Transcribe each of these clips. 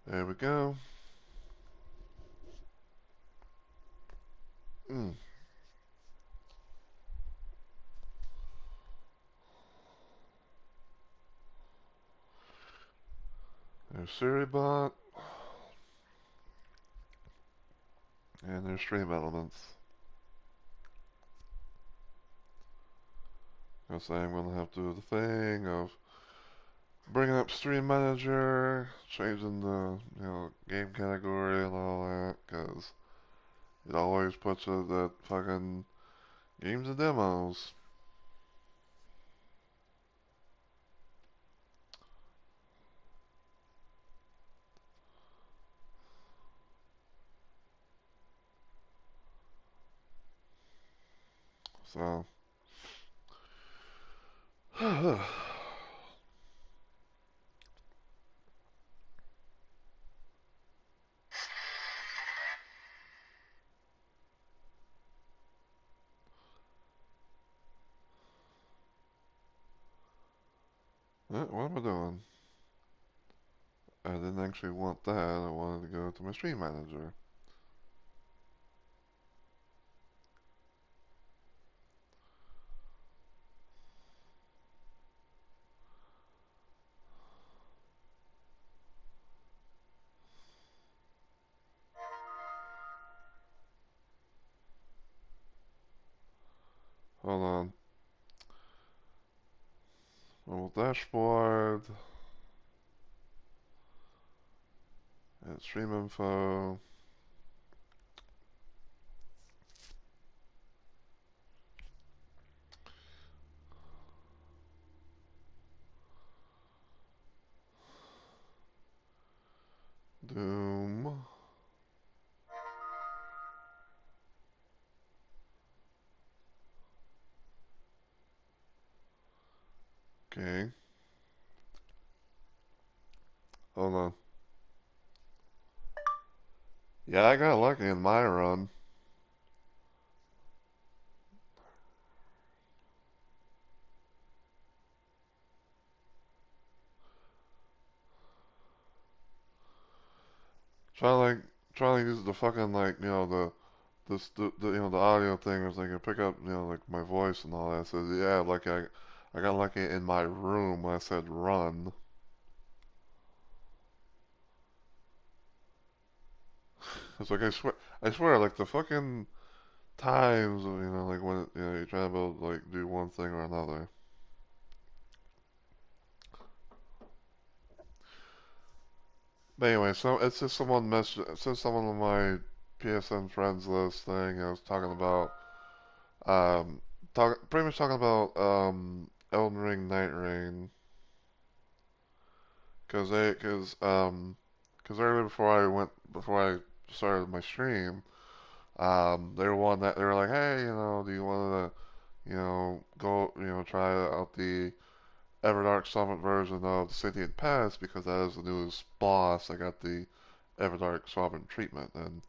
There we go. Mm. There's SiriBot, and there's Stream Elements. I say I'm gonna have to do the thing of bringing up Stream Manager, changing the game category and all that, because it always puts us at fucking games and demos. So, what am I doing? I didn't actually want that. I wanted to go to my Stream Manager. Hold on. Mobile dashboard. And stream info. Doom. Okay. Hold on. Yeah, I got lucky in my run. Trying like trying to use the fucking like the audio thing was like I pick up like my voice and all that. So yeah, like I got lucky in my room when I said run. It's like I swear like the fucking times like when you're trying to like do one thing or another. But anyway, so it's just someone messaged, it's just someone on my PSN friends list thing. I was talking about pretty much talking about Elden Ring Night Rain because earlier before I started my stream, they were one that they were like, hey, do you want to go try out the Everdark Summit version of the Sentient Pest because that is the newest boss. I got the Everdark Sovereign treatment, and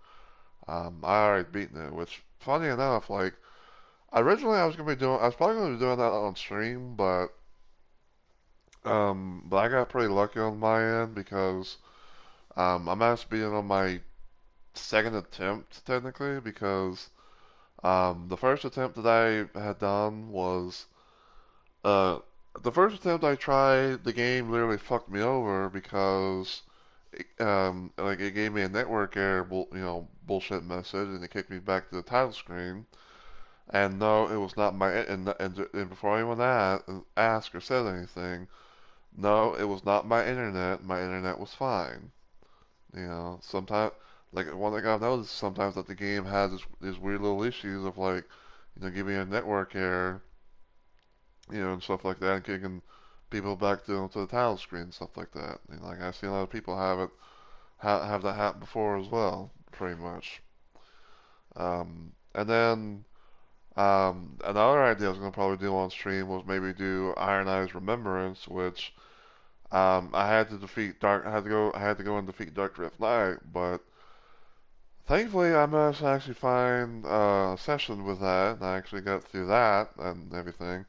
I already beaten it. Which, funny enough, like originally I was probably gonna be doing that on stream, but I got pretty lucky on my end because I'm actually being on my second attempt technically because the first attempt that I had done was uh, the first attempt I tried, the game literally fucked me over because like it gave me a network error, bullshit message, and it kicked me back to the title screen. And no, it was not my and before anyone asked or said anything, no, it was not my internet. My internet was fine. Sometimes like one thing I've noticed sometimes that the game has these weird little issues of like, giving a network error, and stuff like that, and kicking people back to the title screen and stuff like that. Like I've seen a lot of people have that happen before as well, pretty much. And then another idea I was gonna probably do on stream was maybe do Iron Eyes Remembrance, which I had to defeat Dark. I had to go and defeat Dark Drift Knight, but thankfully I managed to actually find a session with that, and I actually got through that and everything.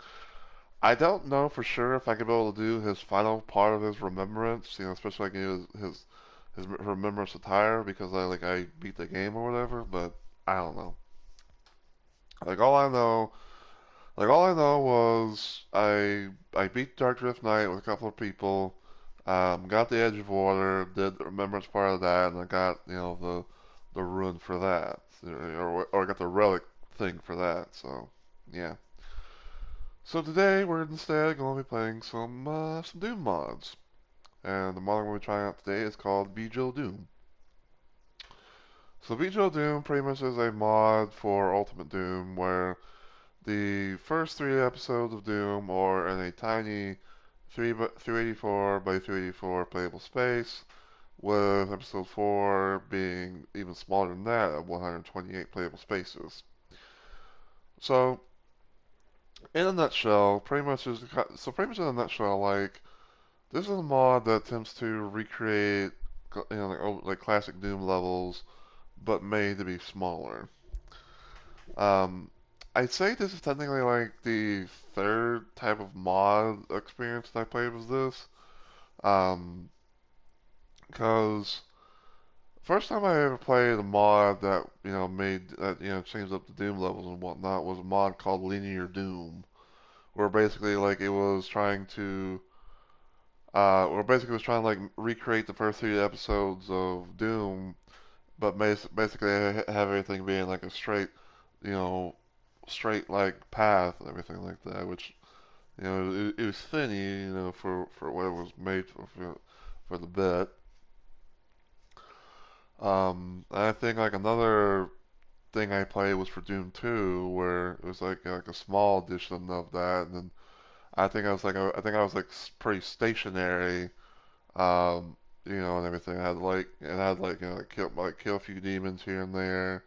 I don't know for sure if I could be able to do his final part of his remembrance, especially like her remembrance attire because I beat the game or whatever. But I don't know. Like all I know, all I know was I beat Dark Drift Knight with a couple of people. Got the Edge of Water, did the remembrance part of that, and I got the rune for that, or I got the relic thing for that. So yeah. So today we're instead going to be playing some Doom mods, and the mod I'm going to be trying out today is called Bijou Doom. So Bijou Doom pretty much is a mod for Ultimate Doom where the first three episodes of Doom are in a tiny 384 by 384 playable space, with episode 4 being even smaller than that at 128 playable spaces. So, in a nutshell, pretty much in a nutshell, like this is a mod that attempts to recreate, like classic Doom levels, but made to be smaller. Um, I'd say this is technically like the third type of mod experience that I played with this. Um, because first time I ever played a mod that made that changed up the Doom levels and whatnot was a mod called Linear Doom, where basically like it was trying to where basically it was trying to like recreate the first three episodes of Doom, but basically have everything being like a straight, you know, straight like path and everything like that, which it was thinny, for what it was made for the bit. And I think like another thing I played was for Doom 2, where it was like a small edition of that, and then I think I was like pretty stationary, and everything. It had like kill a few demons here and there,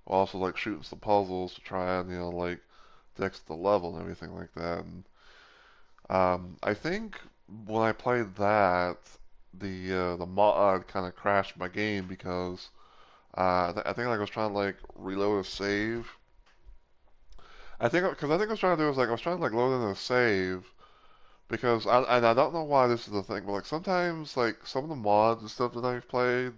also like shooting some puzzles to try and like to exit the level and everything like that. And I think when I played that, the mod kind of crashed my game because I think like I was trying to like reload a save. I think I was trying to do is like I was trying to like load in a save because I don't know why this is the thing, but like sometimes like some of the mods and stuff that I've played,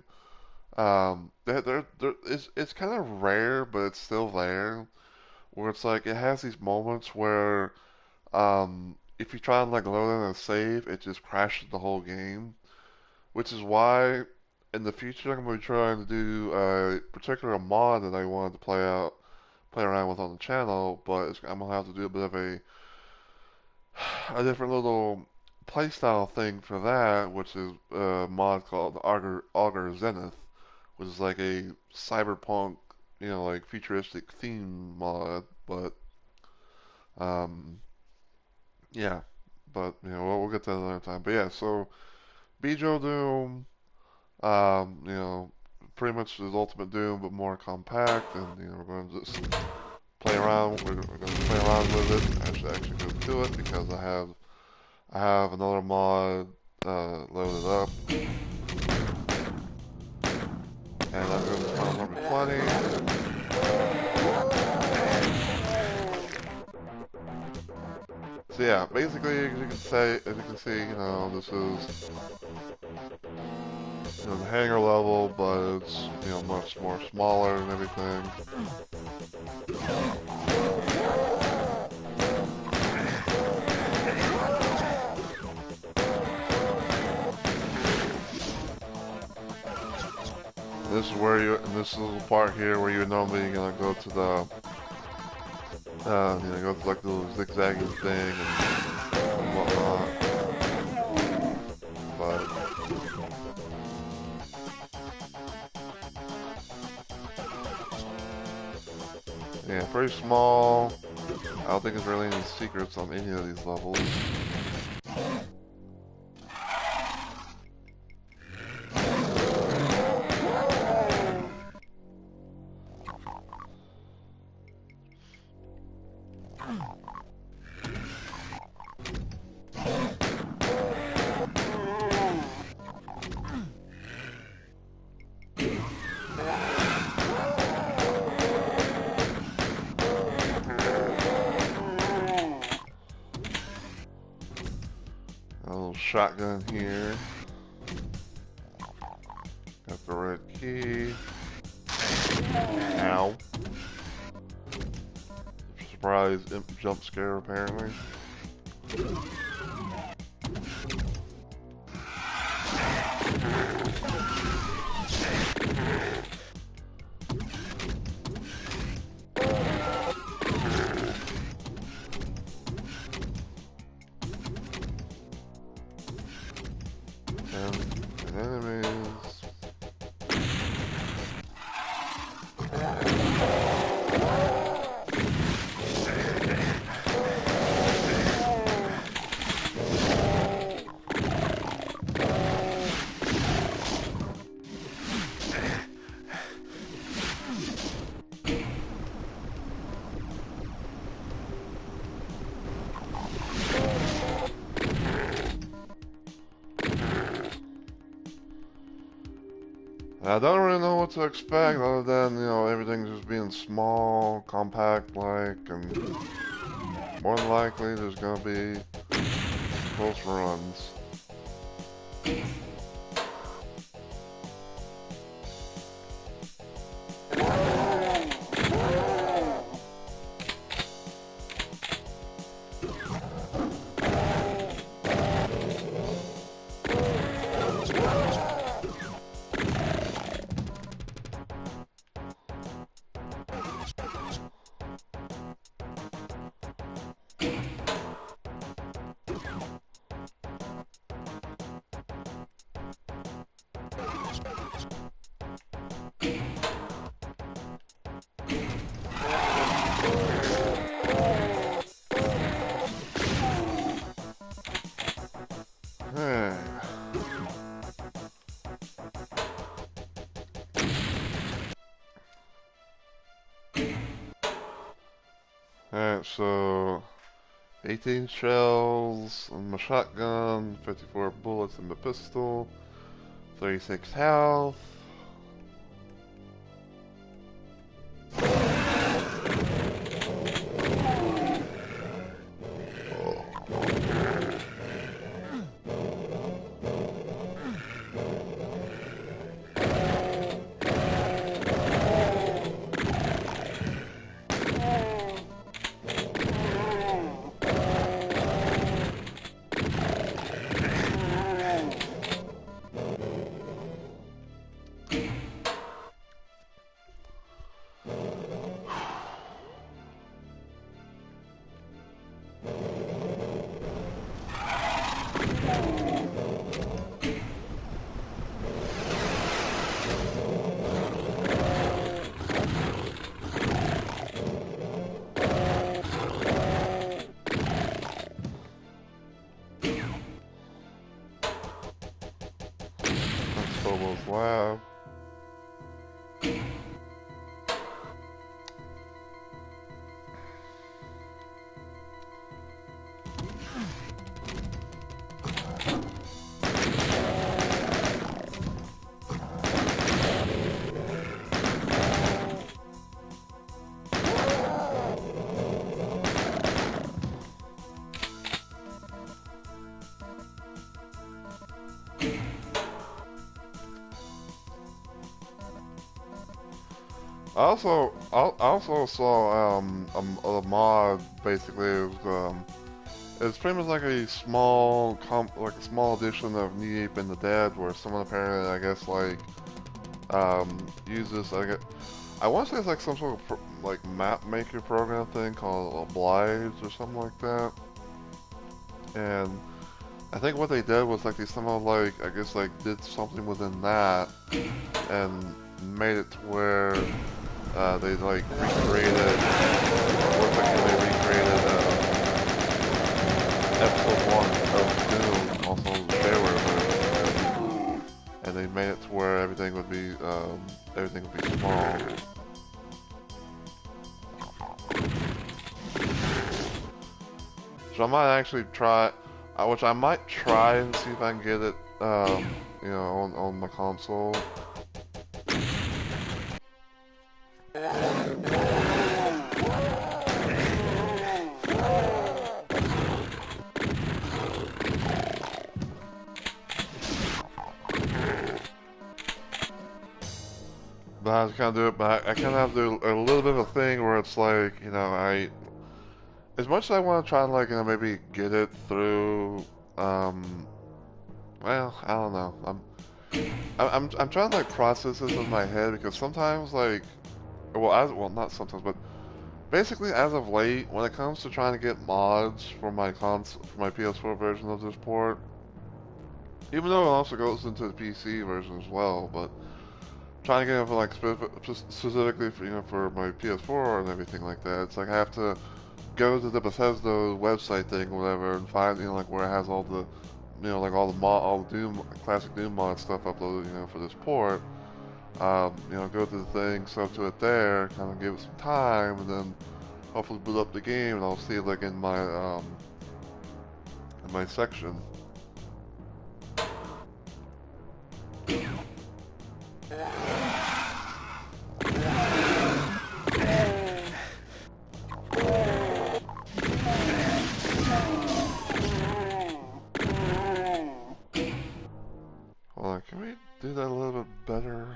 it's kind of rare, but it's still there. Where it's like it has these moments where if you try and like load in a save, it just crashes the whole game. Which is why in the future I'm going to be trying to do a particular mod that I wanted to play around with on the channel, but I'm gonna have to do a bit of a different little playstyle thing for that, which is a mod called Augur Zenith, which is like a cyberpunk, like futuristic theme mod. But um, yeah, but we'll get to that another time. But yeah, so Bijou Doom, pretty much is Ultimate Doom, but more compact, and we're going to just play around. We're going to play around with it. Actually go to it because I have another mod loaded up, and I'm going to mod number 20. So yeah, basically, as you can see, this is the hangar level, but it's much more smaller and everything. In this little part here where you're normally gonna go to the, go to like the zigzagging thing and whatnot. But yeah, pretty small. I don't think there's really any secrets on any of these levels. A little shotgun here. Got the red key. Ow. Surprise jump scare apparently. And enemies. I don't really know what to expect other than, you know, everything just being small, compact-like, and more than likely there's gonna be close runs. Hey. Alright, so 18 shells in my shotgun, 54 bullets in my pistol, 36 health. Bobo's lab. I also saw a mod. Basically, it's pretty much like a small like a small edition of Knee Ape and the Dead, where someone apparently, I guess, like uses, I want to say it's like some sort of like map maker program thing called Obliges or something like that. And I think what they did was like they somehow like, I guess, like did something within that and made it to where they like recreated, looks like they recreated episode 1 of Doom, also the Shareware version, and they made it to where everything would be small. So I might actually try, which I might try and see if I can get it, you know, on my console. but I kind of do it. But I kind of have to do a little bit of a thing where it's like, as much as I want to try to like, maybe get it through, um, well, I don't know. I'm trying to like process this in my head because sometimes like, well not sometimes, but basically as of late, when it comes to trying to get mods for my for my PS4 version of this port, even though it also goes into the PC version as well, but trying to get it for like specifically for for my PS4 and everything like that, it's like I have to go to the Bethesda website thing or whatever and find like where it has all the like all the Doom classic Doom mod stuff uploaded for this port. Go to the thing, sub to it there, kind of give it some time, and then hopefully boot up the game, and I'll see it like in my section. Hold on, can we do that a little bit better?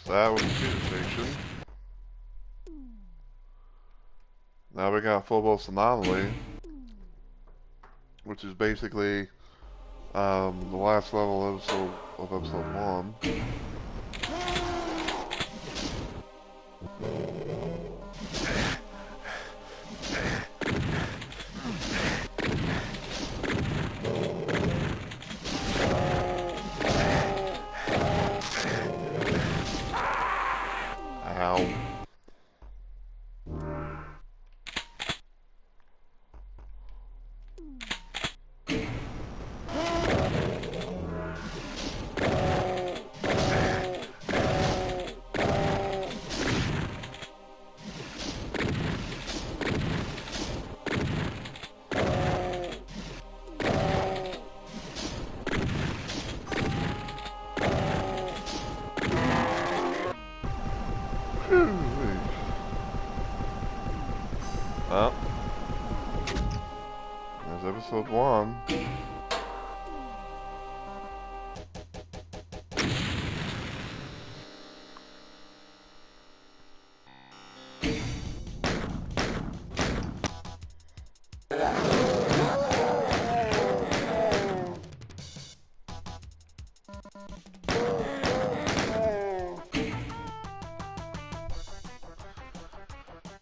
So that was the computer station. Now we got Phobos Anomaly, which is basically the last level of episode 1. Ow. Well, there's episode 1.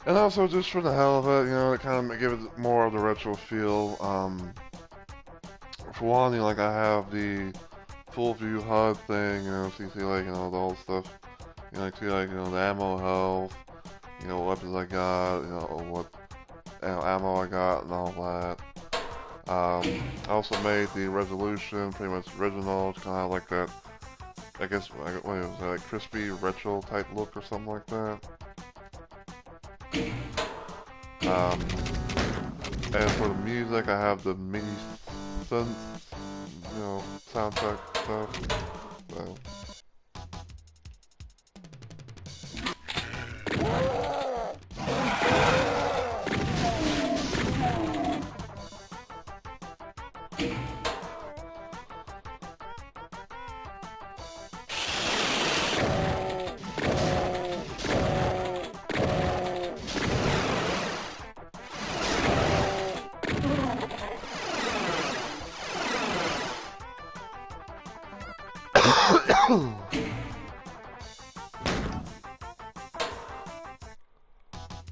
And also, just for the hell of it, to kind of give it more of the retro feel. For one, like I have the full view HUD thing, so you see like, the old stuff. Like see like, the ammo health, what weapons I got, what ammo I got and all that. I also made the resolution pretty much original, to kind of have like that, I guess, what was it, like crispy retro type look or something like that. And for the music, I have the MIDI synth, soundtrack stuff. So.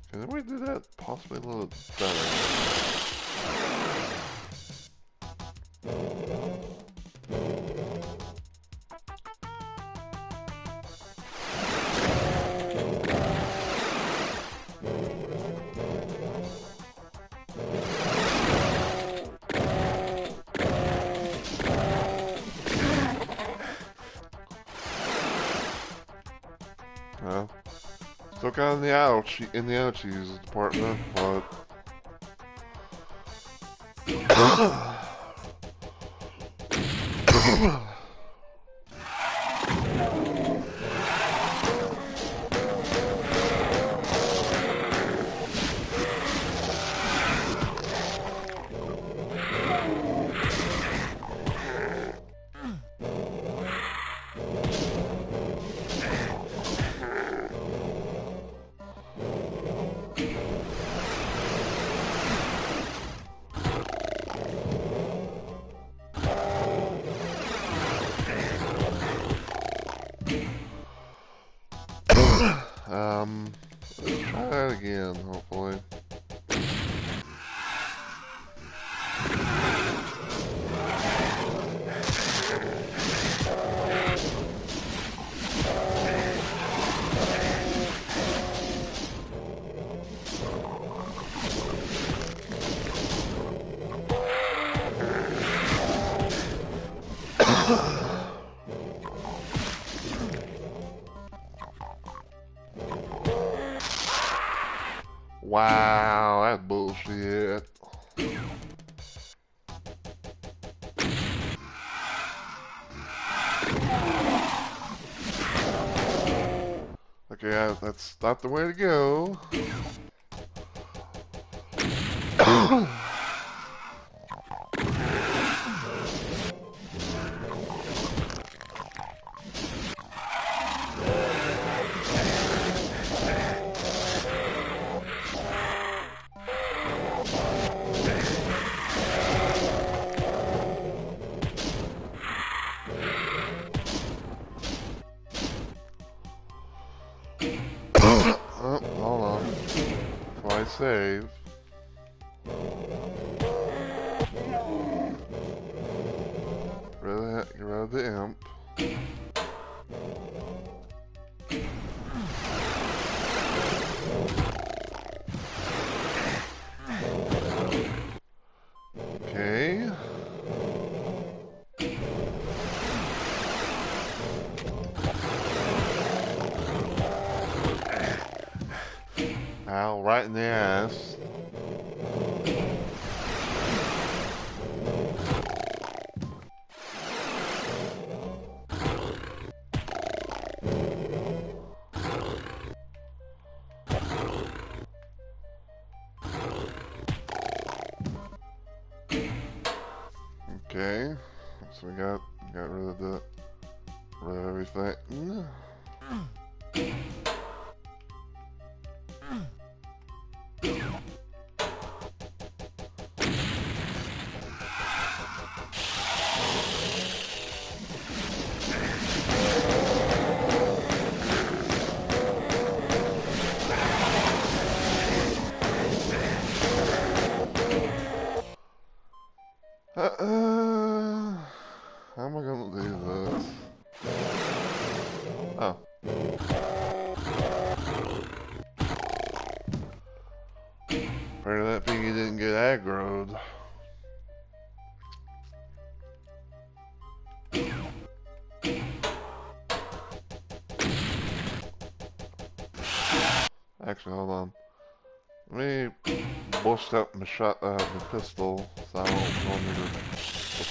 Can we do that possibly a little better? Well, still kind of in the ouchies department, but Wow, that's bullshit. Okay, that's not the way to go. Oh, hold on. Before I save. Get rid of the imp. Okay. Ow, right in the ass. Okay. So we got rid of everything. How am I gonna do this? Oh. Pray that piggy didn't get aggroed. Actually, hold on. Let me bust out my my pistol so I don't go under the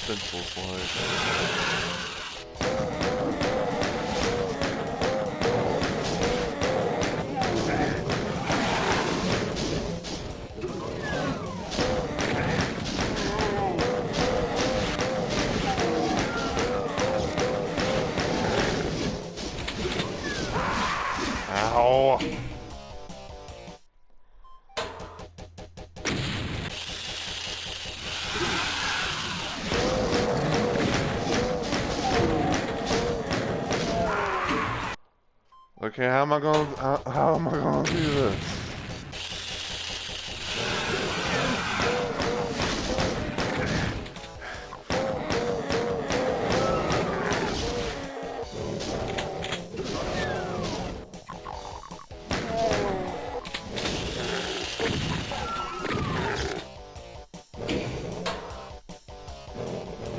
pencil slide. Ow! Okay, how am I gonna do this?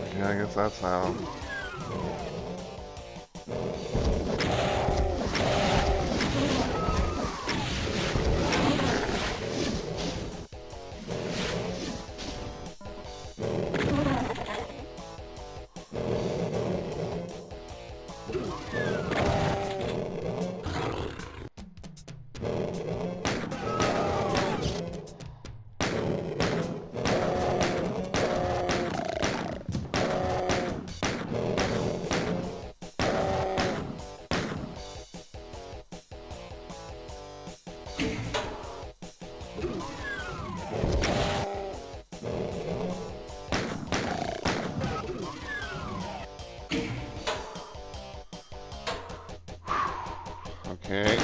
Okay, I guess that's how. Okay.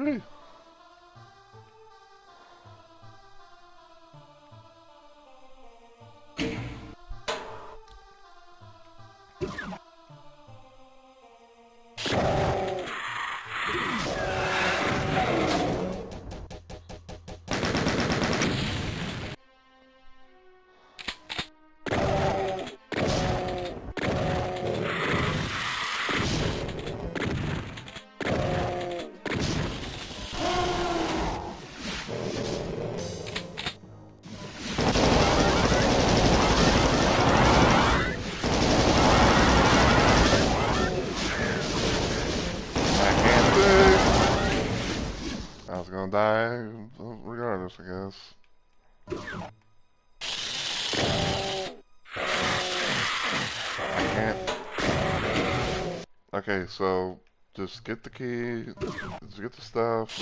Three. I was gonna die regardless, I guess. I can't. Okay, so just get the key, just get the stuff.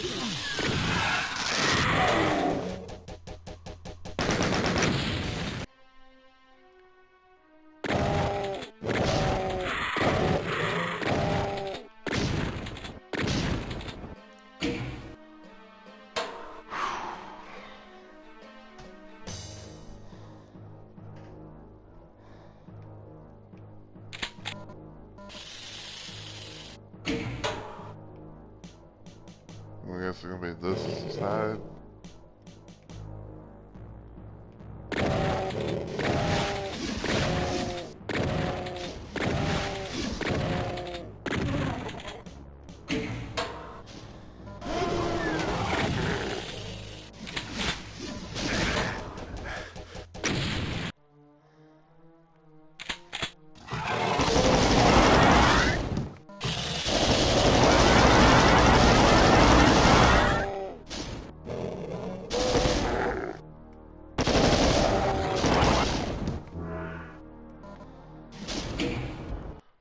I guess it's gonna be this side.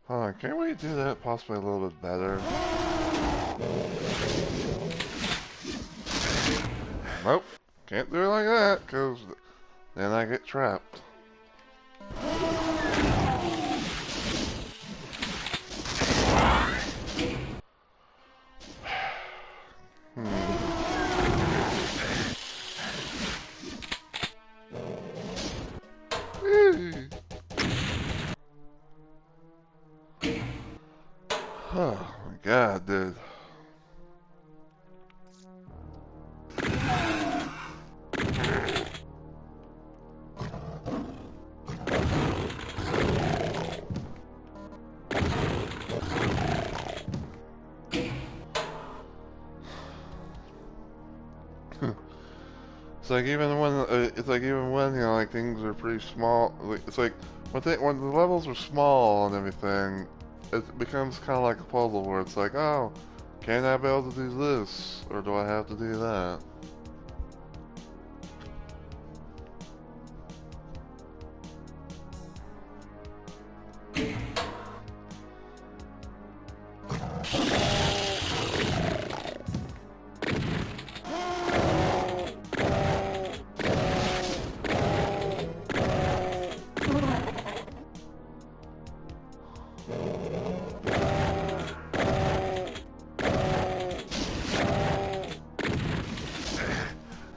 Hold on, can't we do that possibly a little bit better? Nope, can't do it like that, because then I get trapped. Oh my god, dude. It's like even when you know like things are pretty small. Like, it's like when the levels are small and everything, it becomes kind of like a puzzle where it's like, oh, can I be able to do this, or do I have to do that?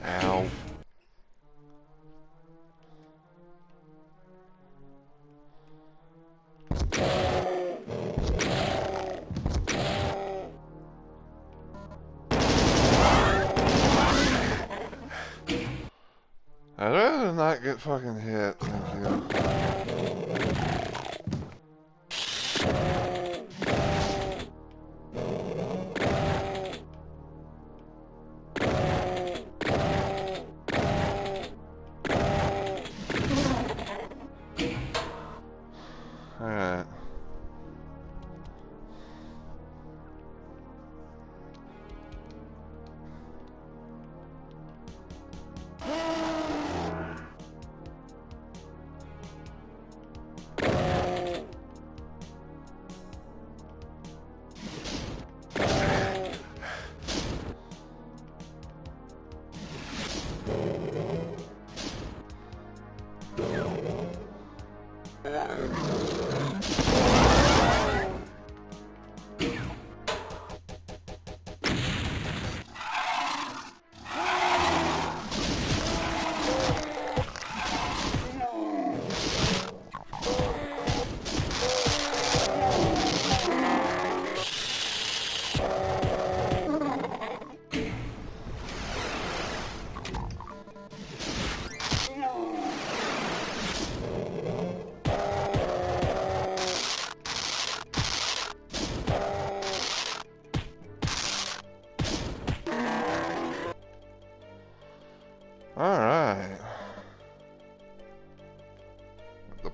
Ow. I'd rather not get fucking hit, thank you. Alright.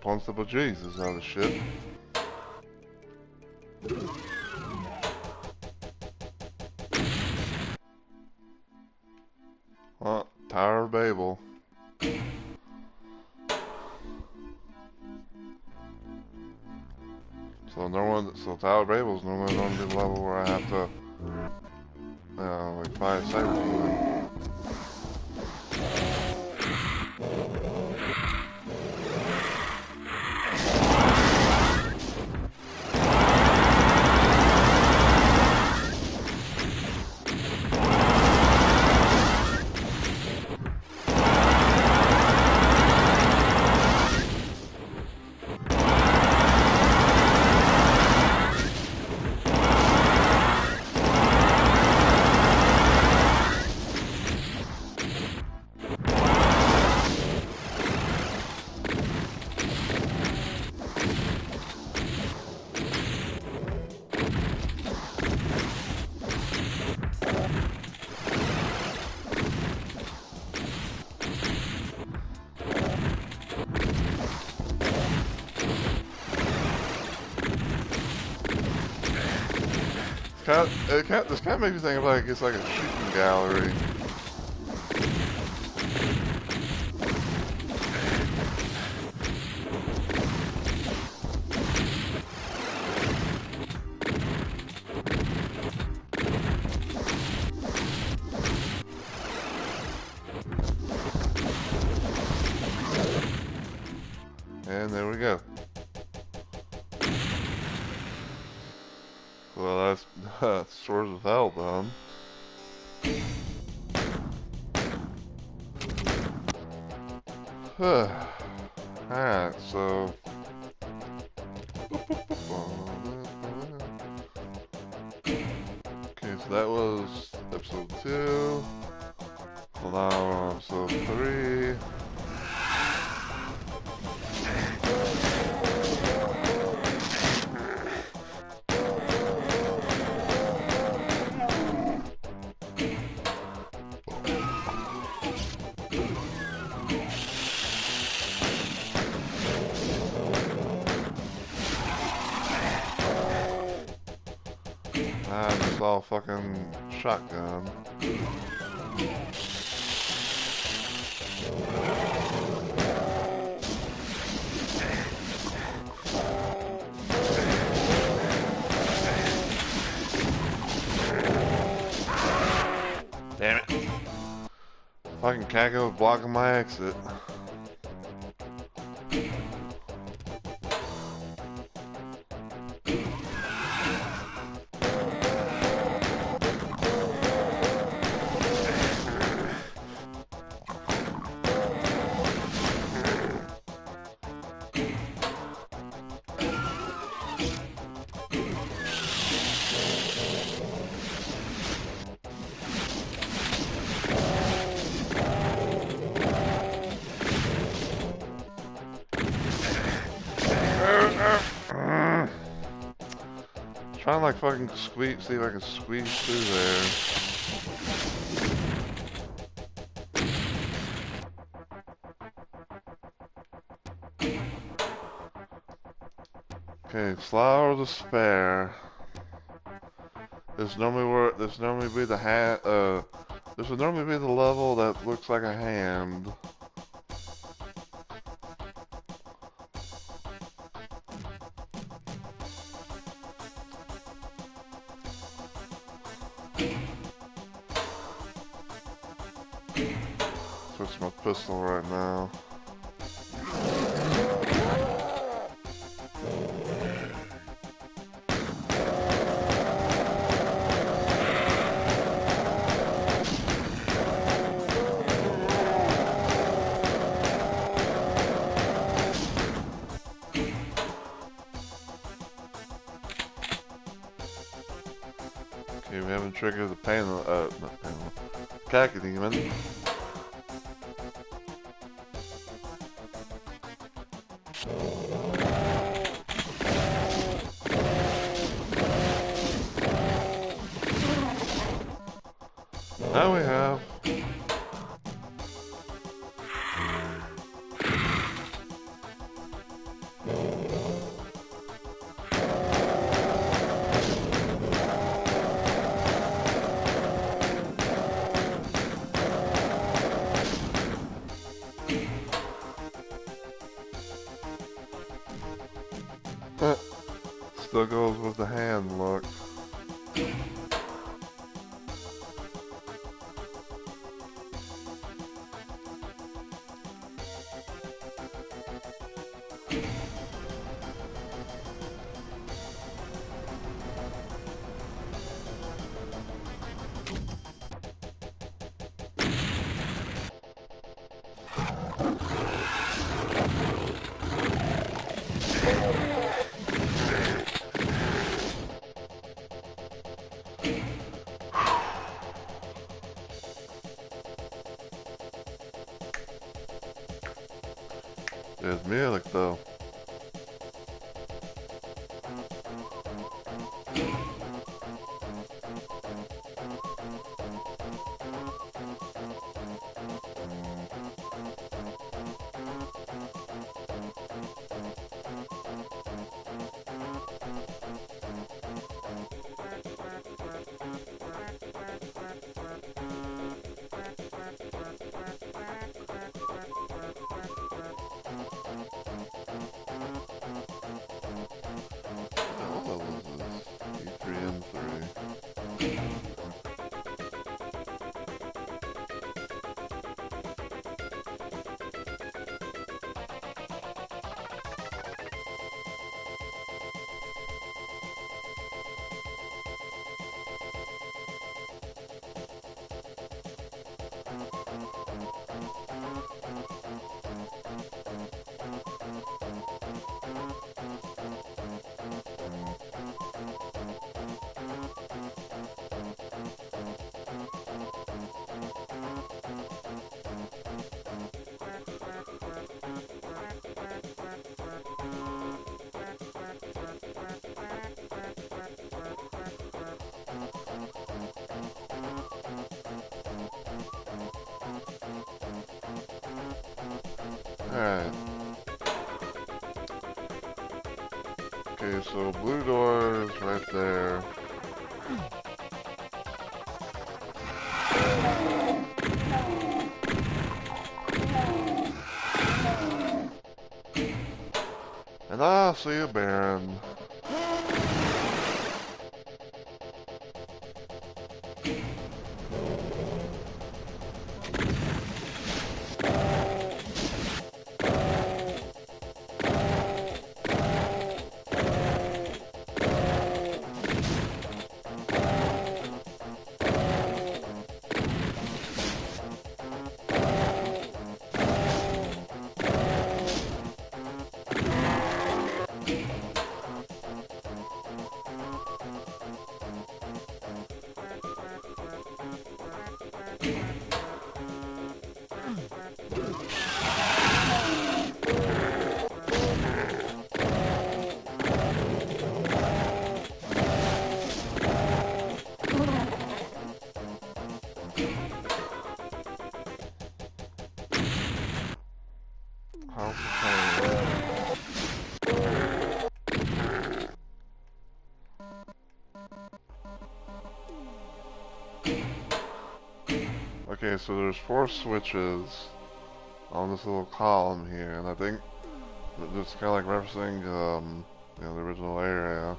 wants to put Jesus out of shit. Well, Tower of Babel. So Tower of Babel is normally going to be the level where I have to, like fight Cyber Demon. This kind of makes me think of like it's like a shooting gallery. And there we go. Well, that's Swords of Hell done. Alright, so... Okay, so that was episode 2. So now we're on episode 3. Just all fucking shotgun. Damn it. Fucking Kako blocking my exit. Trying to like fucking squeeze, see if I can squeeze through there. Okay, Flower of Despair. This would normally be the this would normally be the level that looks like a hand. Switch my pistol right now. Okay, we haven't triggered the panel, not panel, Khaki Demon. Now we have. still goes with the hand look. There's music though. What was this? E3 and 3. Alright. Okay, so blue doors right there. And I see a Baron. House of Pain. Okay, so there's 4 switches on this little column here, and I think it's kind of like referencing, you know, the original area.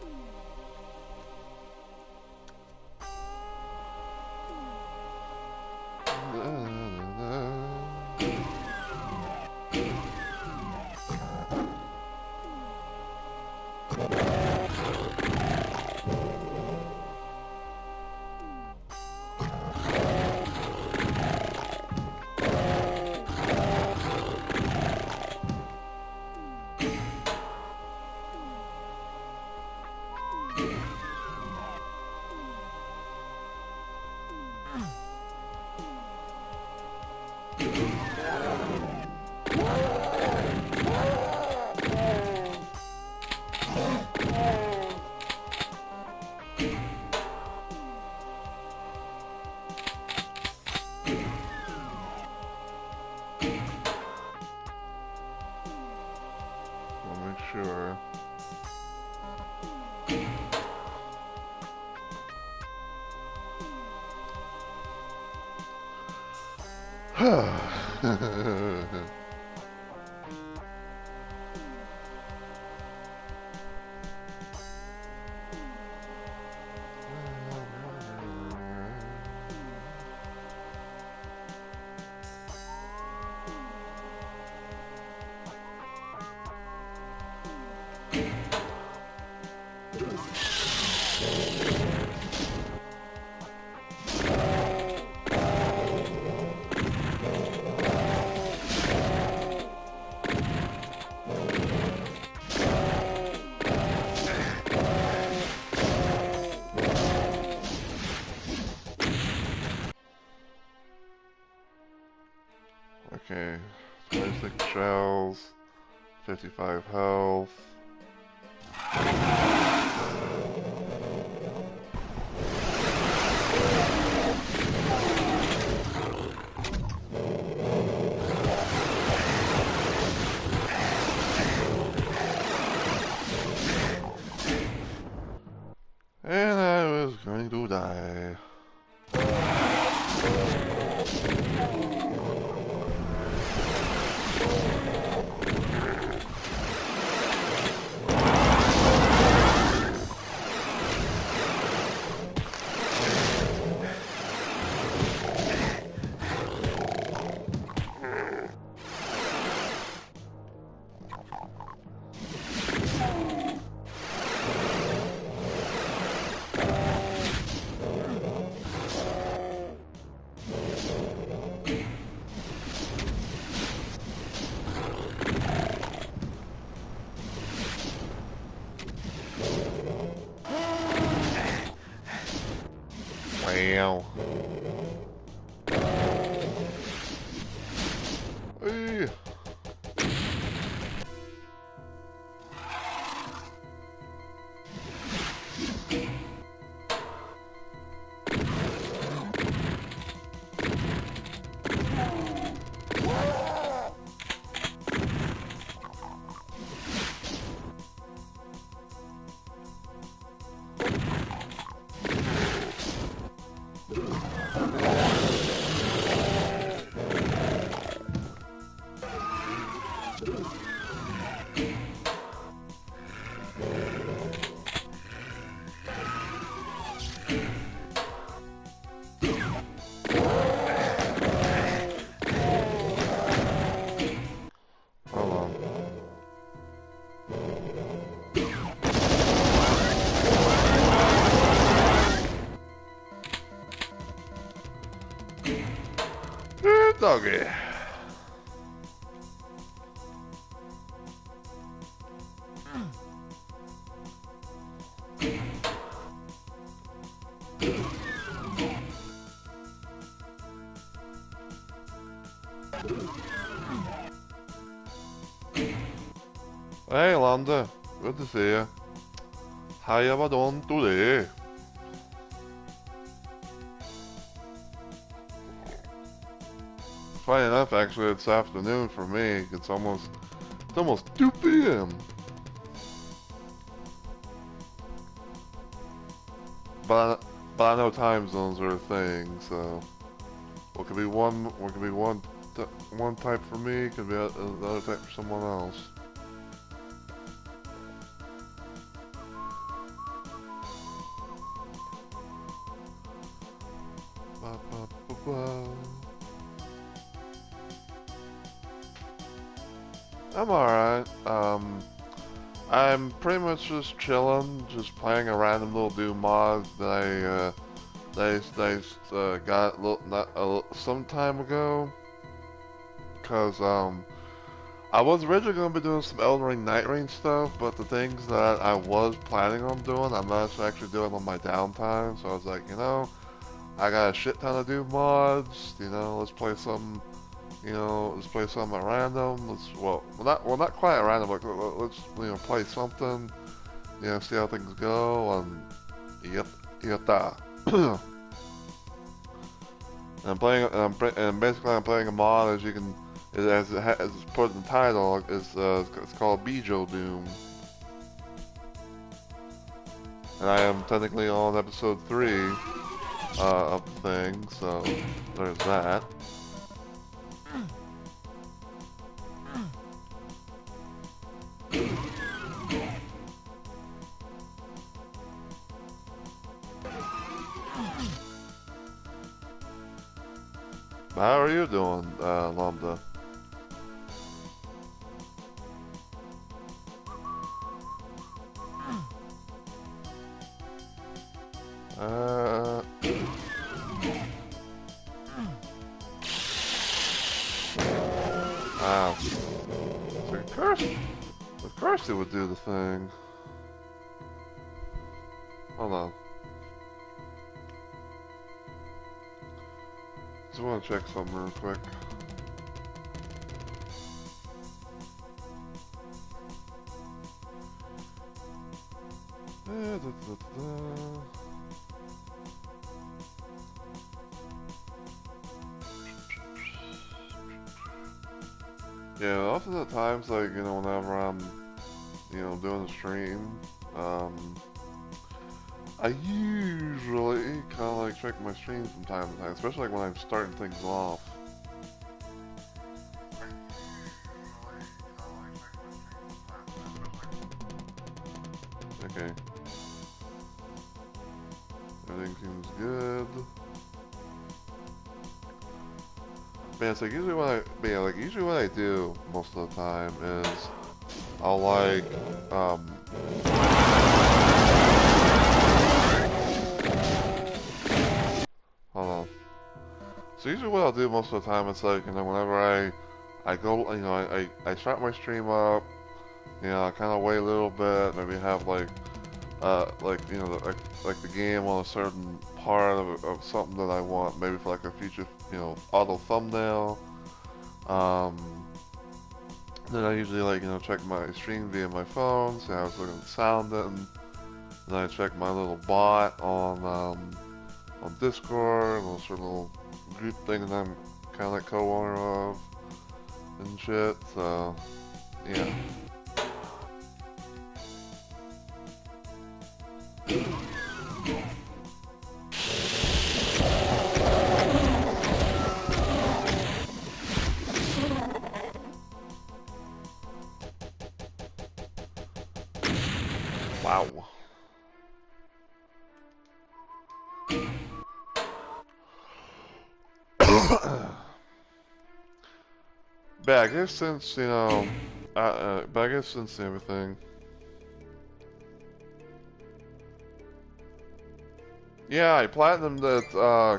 I'll make sure. Okay, 26 shells, 55 health. And I was going to die. Wow. Hey. Hold on. Good doggy. Hey, Landa. Good to see you. How you doing today? Funny enough, actually, it's afternoon for me. It's almost 2 p.m. But I know time zones are a thing, so what could be one type for me, could be another type for someone else. Ba, ba, ba, ba. I'm alright. I'm pretty much just chilling, just playing a random little Doom mod that I got some time ago. Cause I was originally gonna be doing some Elden Ring Night Range stuff, but the things that I was planning on doing, I'm not actually doing on my downtime. So I was like, I got a shit ton of Doom mods. Let's play some. Let's play something at random. Not quite at random, but let's play something. See how things go, and yep, that. And basically I'm playing a mod, as you can, as it's put in the title, it's called Bijou Doom. And I am technically on episode 3 of the thing, so there's that. How are you doing, Lambda? Uh, wow. So of course it would do the thing. Hold on. Just want to check something real quick. Yeah, often at times, like, you know, whenever I'm, you know, doing a stream, I usually kind of like check my stream from time to time, especially like when I'm starting things off. Okay. Everything seems good. Man, it's like usually usually what I do most of the time is I'll like, hold on. So usually what I'll do most of the time, it's like, you know, whenever I go, you know, I start my stream up, you know, I kind of wait a little bit, maybe have like, you know, like the game on a certain part of something that I want, maybe for like a future, you know, auto thumbnail. Then I usually like, you know, check my stream via my phone, see how it's looking sounding. Then I check my little bot on Discord, a little sort of little group thing that I'm kind of like co-owner of and shit. So yeah. Wow. But I guess since, you know, but I guess since everything. Yeah, I platinumed it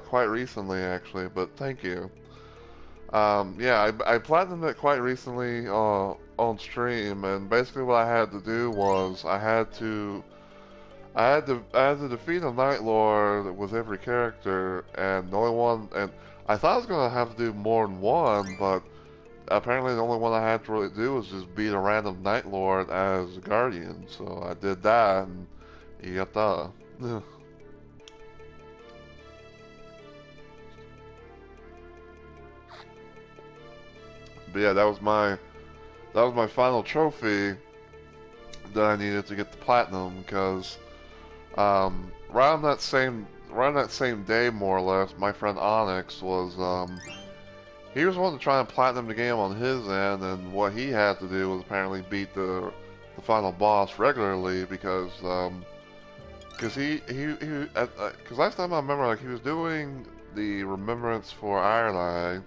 quite recently actually, but thank you. Yeah, I platinumed it quite recently on stream, and basically what I had to do was I had to defeat a Night Lord with every character, and the only one, and I thought I was gonna have to do more than one, but apparently the only one I had to really do was just beat a random Night Lord as a Guardian. So I did that, and you got that. But yeah, that was my final trophy that I needed to get the platinum because around that same day more or less, my friend Onyx was he was wanting to try and platinum the game on his end, and what he had to do was apparently beat the final boss regularly because because last time I remember, like, he was doing the Remembrance for Iron Eye,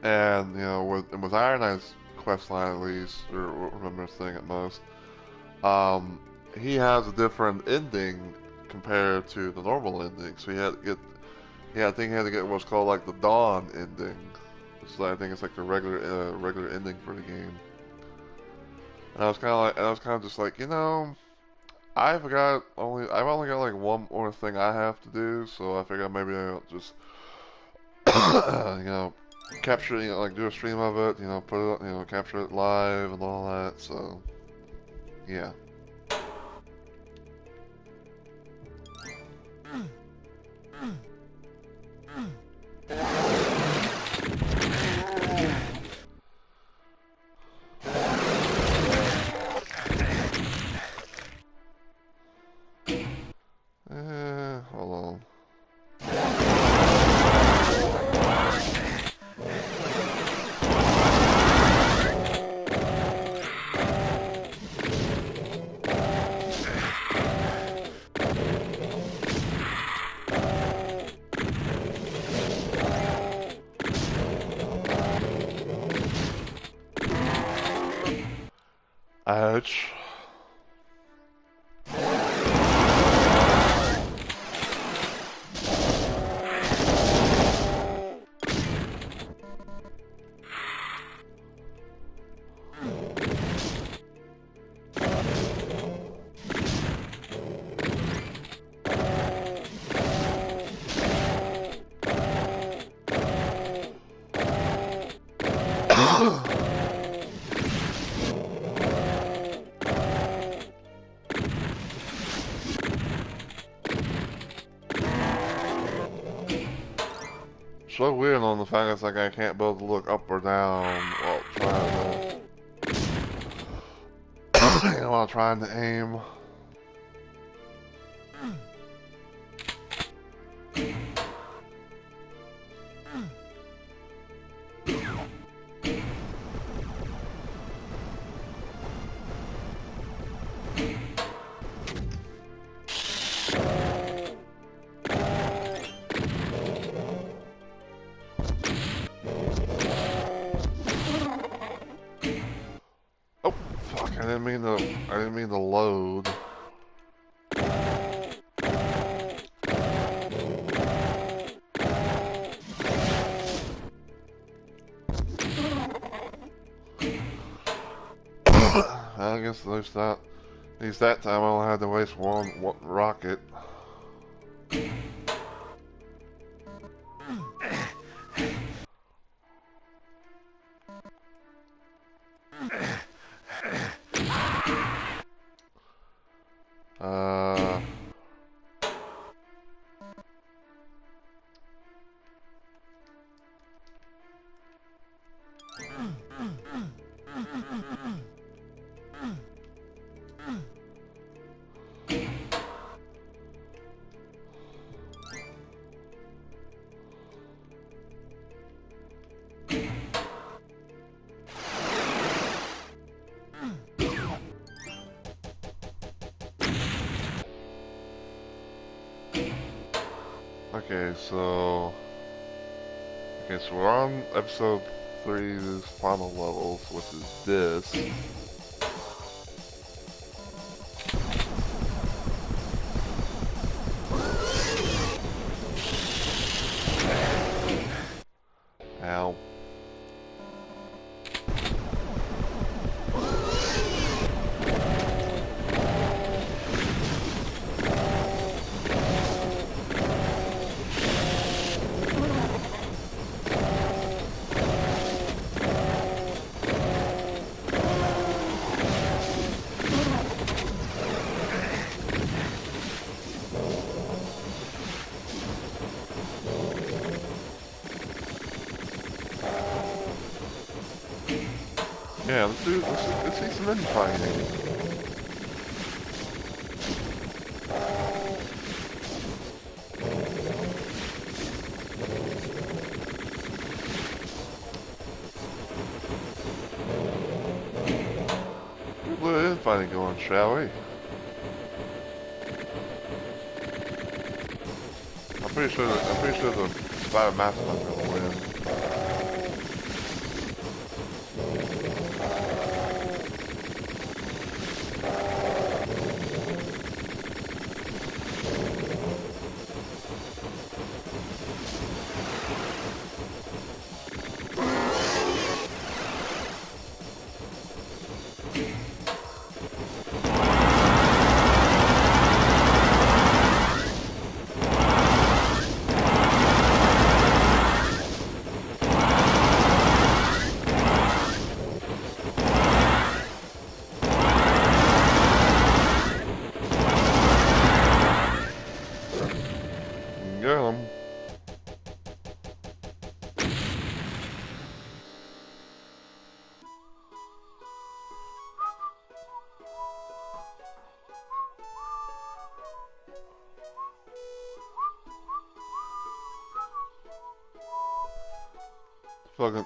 and you know with Iron Eye's quest line at least, or Remembrance thing at most, he has a different ending compared to the normal ending. So he had to get, yeah, I think he had to get what's called like the Dawn ending. So I think it's like the regular ending for the game. And I was kind of just like, you know, I've only got like one more thing I have to do, so I figured maybe I'll just, you know, capture, you know, like do a stream of it, you know, put it, you know, capture it live and all that. So, yeah. Hold on. Ouch. so weird on the fact it's like I can't be able to look up or down while trying to, while trying to aim. Oh, fuck! I didn't mean to load. I guess there's that. At least that time I only had to waste one rocket. Uh, okay, so we're on episode 3's final levels, which is this. Ow. Yeah, let's see some infighting. Let's get the infighting going, shall we? I'm pretty sure the Spider Mastodon's gonna win. Get him.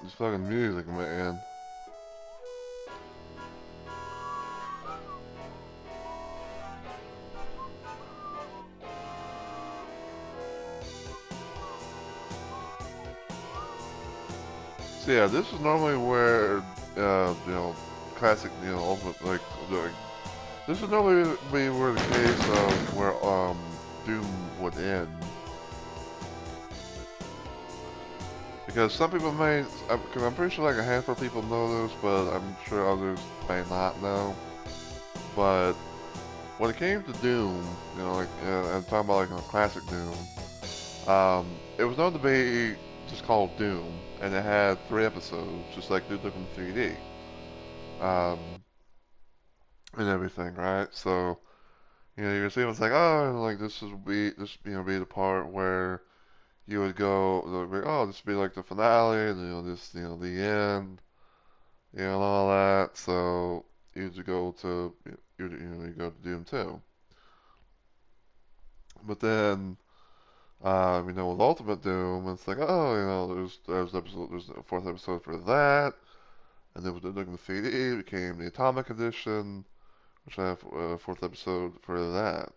This fucking music, man. So yeah, this is normally where, classic, like, this is normally be where the case of where, Doom would end. Because some people may, because I'm pretty sure like a handful of people know this, but I'm sure others may not know. But when it came to Doom, I'm talking about like a classic Doom, it was known to be just called Doom, and it had 3 episodes, just like Doom in 3D, um, and everything, right? So, you can see it's like, oh, like this be the part where you would go, like, oh, this would be like the finale, and this, the end, and all that. So you'd go to, you go to Doom 2. But then, with Ultimate Doom, it's like, oh, there's a fourth episode for that, and then looking at the CD, it became the Atomic Edition, which I have a fourth episode for that.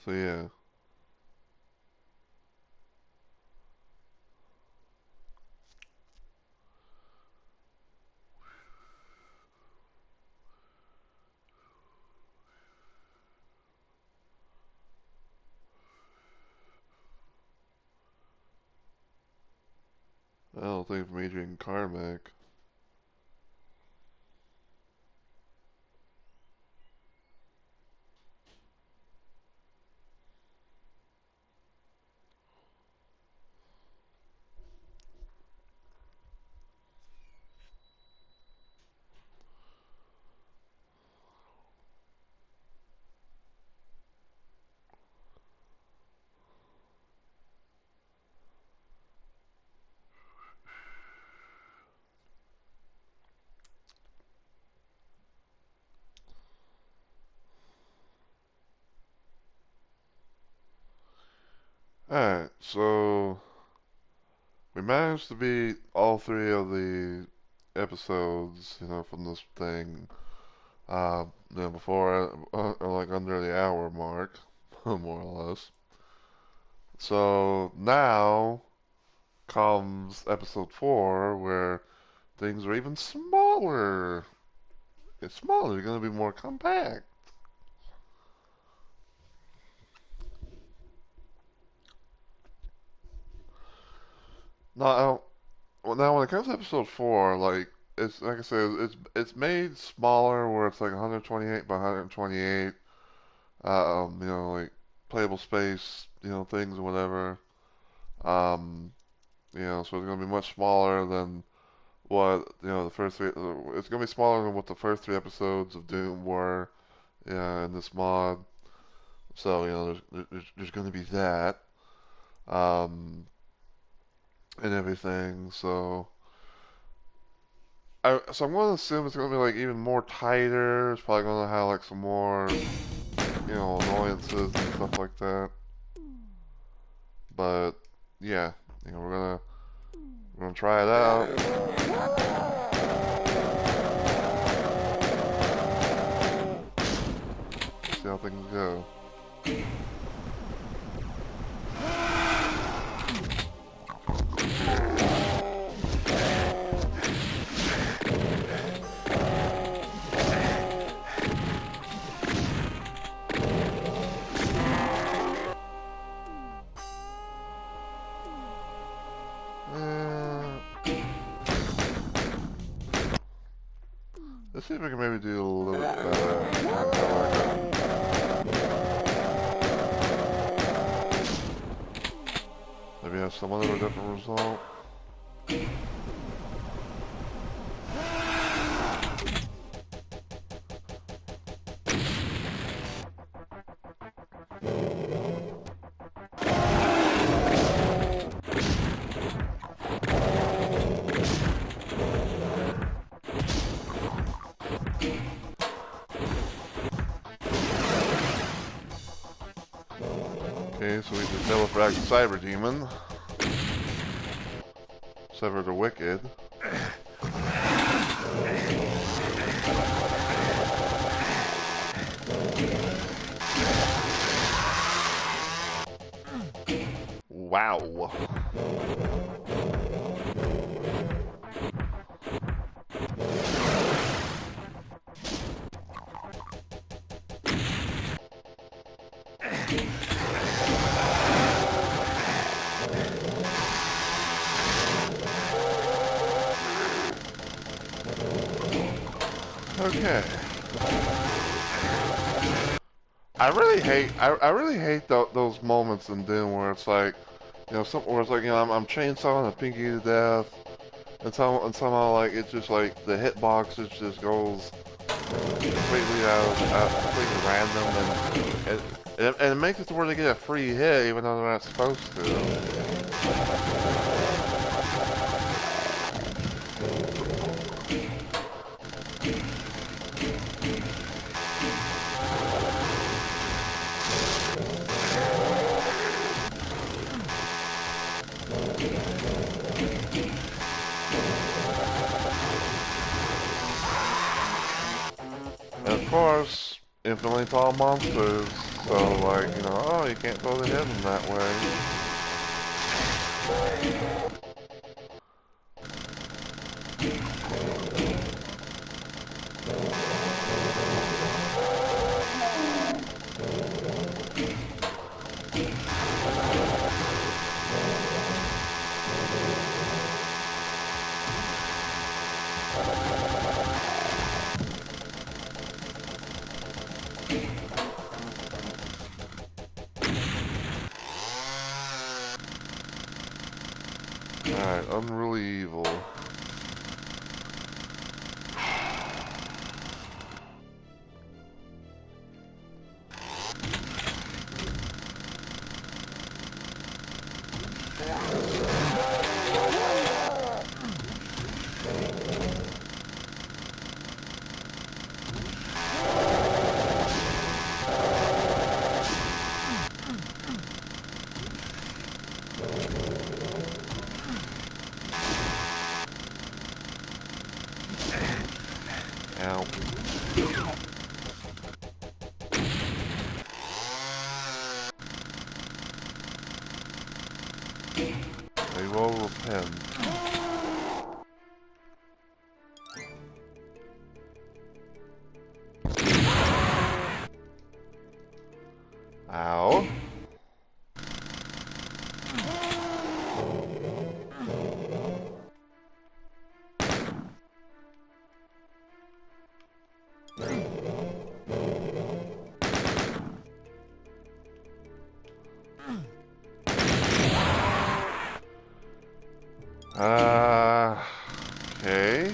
So yeah. I don't think from Adrian Carmack. Alright, so we managed to beat all three of the episodes, from this thing, before, like under the hour mark, more or less. So now comes episode 4, where things are even smaller. It's smaller, they're going to be more compact. Now, when it comes to episode 4, like, it's like I said, it's made smaller where it's like 128 by 128, like playable space, things or whatever. Um, so it's gonna be much smaller than what the first three. It's gonna be smaller than what the first 3 episodes of Doom were, yeah, in this mod. So there's gonna be that, um, and everything. So I'm gonna assume it's gonna be like even more tighter. It's probably gonna have like some more, annoyances and stuff like that. But yeah, we're gonna try it out. See how things go. Let's see if we can maybe do a little bit better. Maybe have some other different result. Okay, so we just Telefrag the Cyber Demon. Sever the Wicked. Wow. Okay. I really hate those moments in Doom where it's like You know, some, or it's like, you know, I'm chainsawing a pinky to death, and somehow, like, it's just like the hitbox just goes completely completely random, and it makes it to where they get a free hit even though they're not supposed to. And of course, infinitely tall monsters, so like, you know, oh, you can't throw the hit in that way. Alright, unruly evil. Ow. They will repent. Ow. Okay.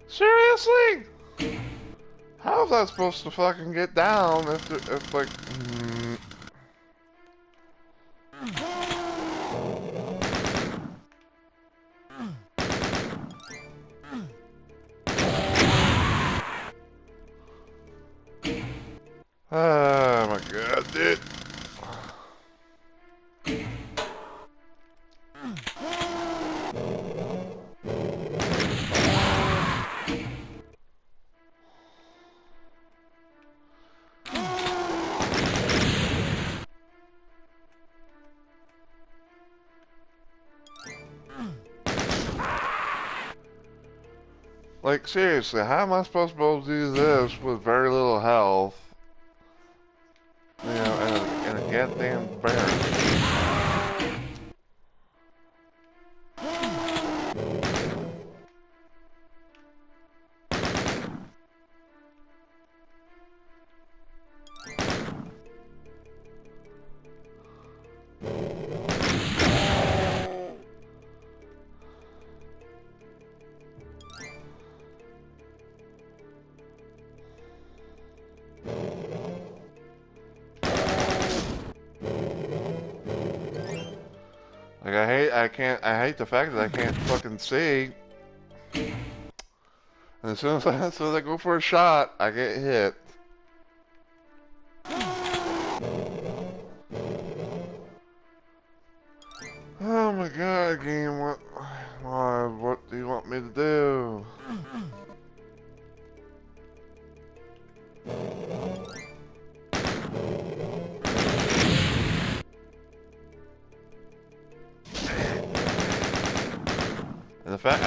Seriously? How is that supposed to fucking get down if like... Oh my god, dude. Like, seriously, how am I supposed to be able to do this with very little health? You know, and a goddamn bear. Like, I hate the fact that I can't fucking see. And as soon as I go for a shot, I get hit. Oh my god, game, what do you want me to do? And the fact,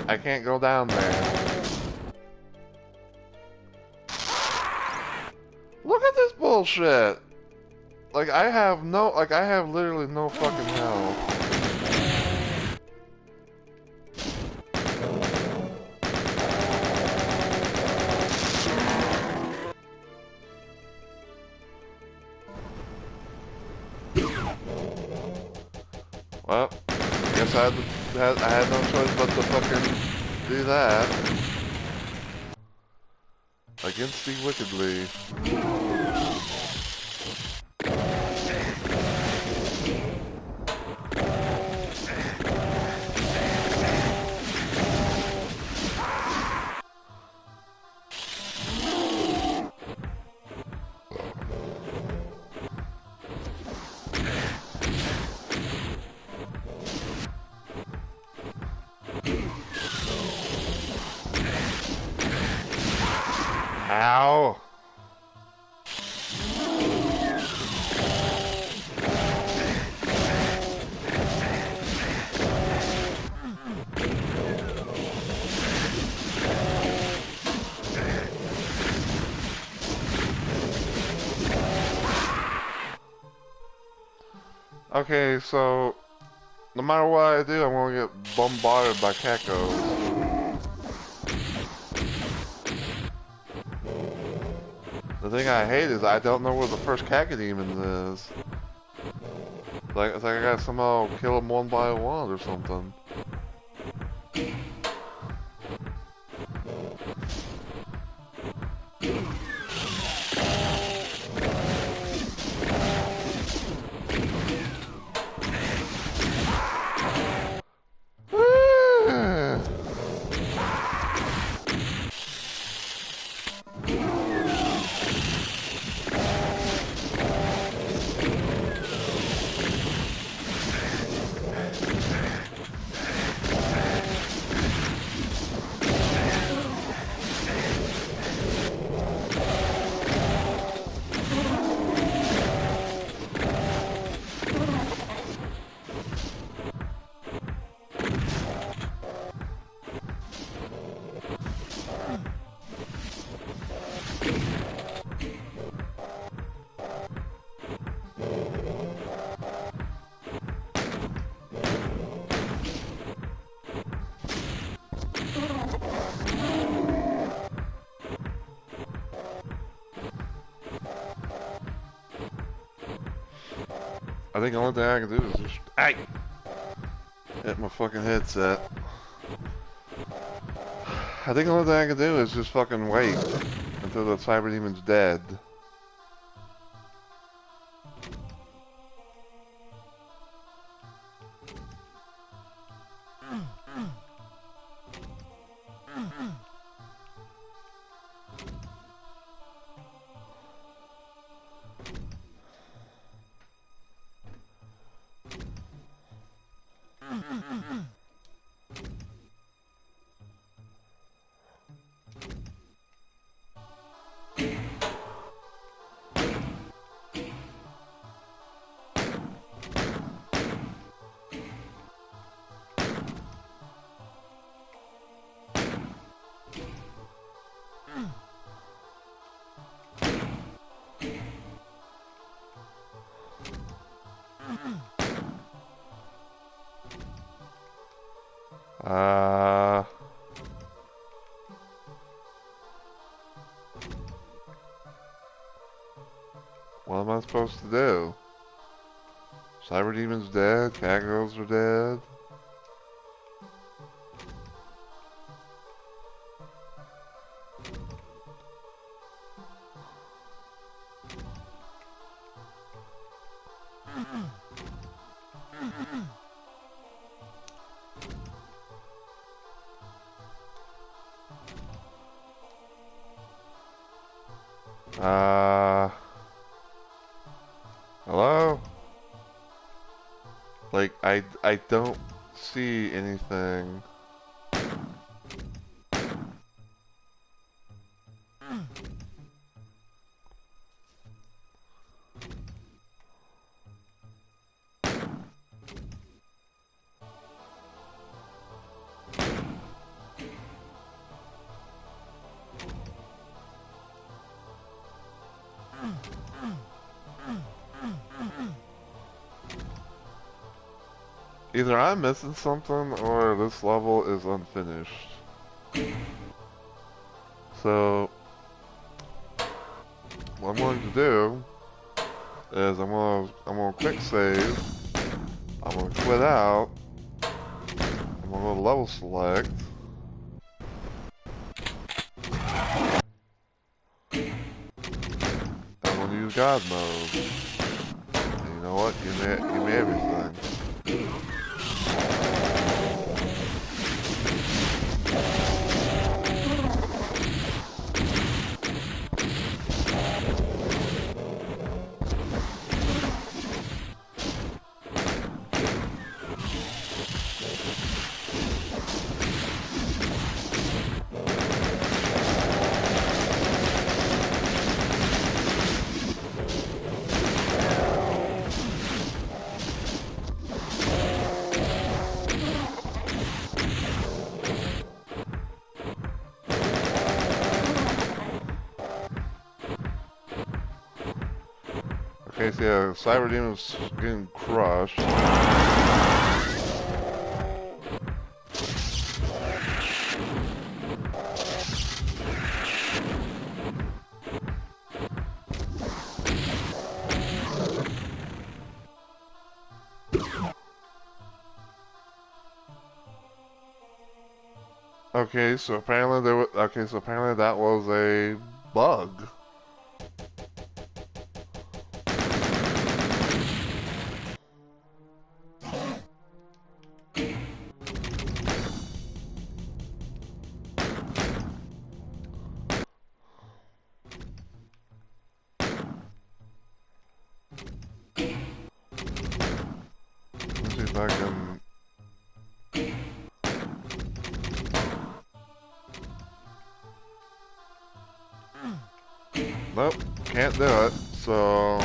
I can't go down there. Look at this bull. bullshit. Like, I have no, like, I have literally no fucking health. Well, guess I had no choice but to fucking do that. Against thee wickedly. Ow! Okay, so no matter what I do, I'm gonna get bombarded by cacos. The thing I hate is I don't know where the first cacodemon is. It's like I gotta somehow kill them one by one or something. I think the only thing I can do is just hit my fucking headset. I think the only thing I can do is just fucking wait until the cyber demon's dead. What am I supposed to do? Cyber demon's dead, cat girls are dead. Hello? Like, I don't see anything. Either I'm missing something or this level is unfinished. So, what I'm going to do is I'm gonna quick save. I'm gonna quit out. I'm gonna go to level select. I'm gonna use God mode. And you know what? Give me everything. Okay, so yeah, Cyber Demon's getting crushed. Okay, so apparently so apparently that was a bug. Let's see if I can. Nope, can't do it. So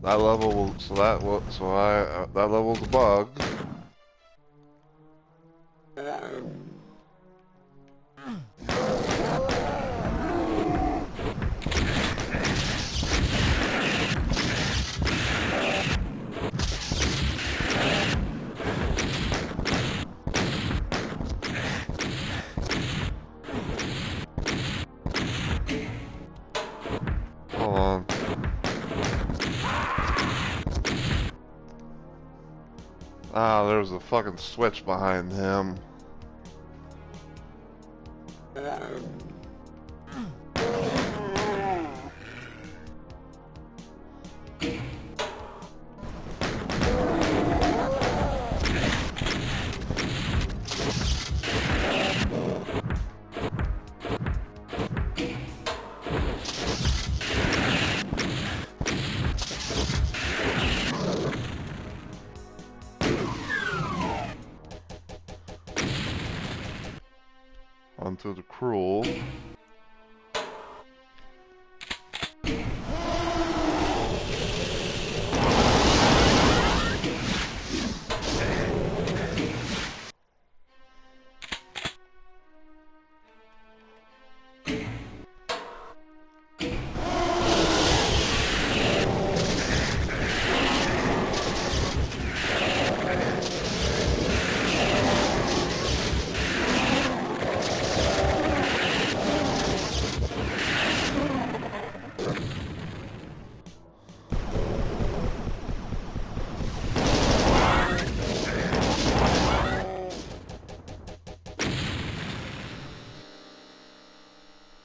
that level will. That level's a bug. Hold on. Ah, there's a fucking switch behind him. Onto the cruel.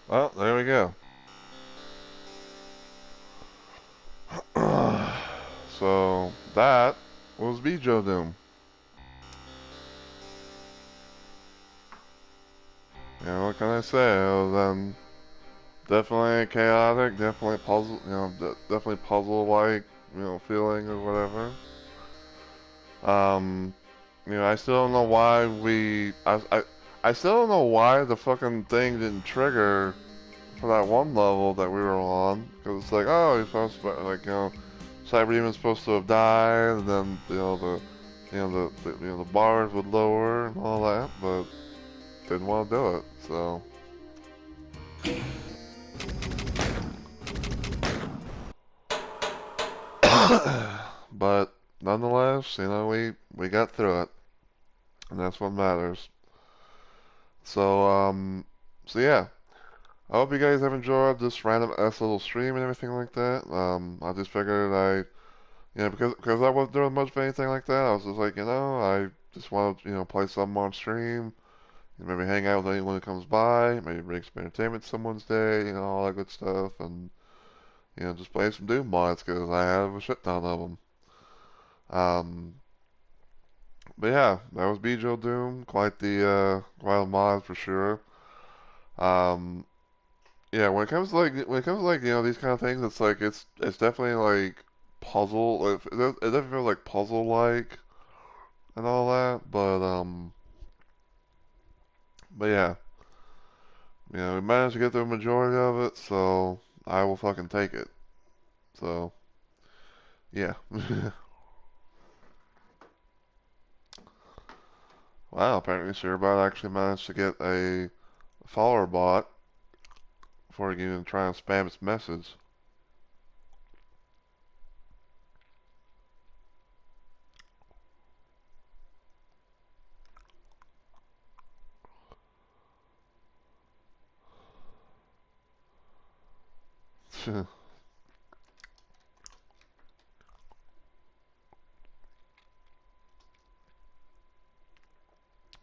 Well, there we go. So that was Bijou Doom. What can I say? It was definitely chaotic, definitely puzzle, definitely puzzle-like, feeling or whatever. I still don't know why I still don't know why the fucking thing didn't trigger for that one level that we were on. Because it's like, oh, you're supposed to, like, Cyber Demon's supposed to have died, and then, the bars would lower and all that, but didn't want to do it, so. But nonetheless, we got through it, and that's what matters. So, yeah. I hope you guys have enjoyed this random ass little stream and everything like that. I just figured because I wasn't doing much of anything like that, I was just like, I just want to, play something on stream, maybe hang out with anyone who comes by, maybe bring some entertainment to someone's day, all that good stuff, and just play some Doom mods because I have a shit ton of them. Um, but yeah, that was Bijou Doom, quite a mod for sure. Um, Yeah, when it comes to these kind of things, it's like it's definitely like puzzle. It definitely feels like puzzle like and all that. But yeah, we managed to get the majority of it, so I will fucking take it. So yeah. Wow, apparently Sherbot actually managed to get a follower bot before he can even try and spam its message.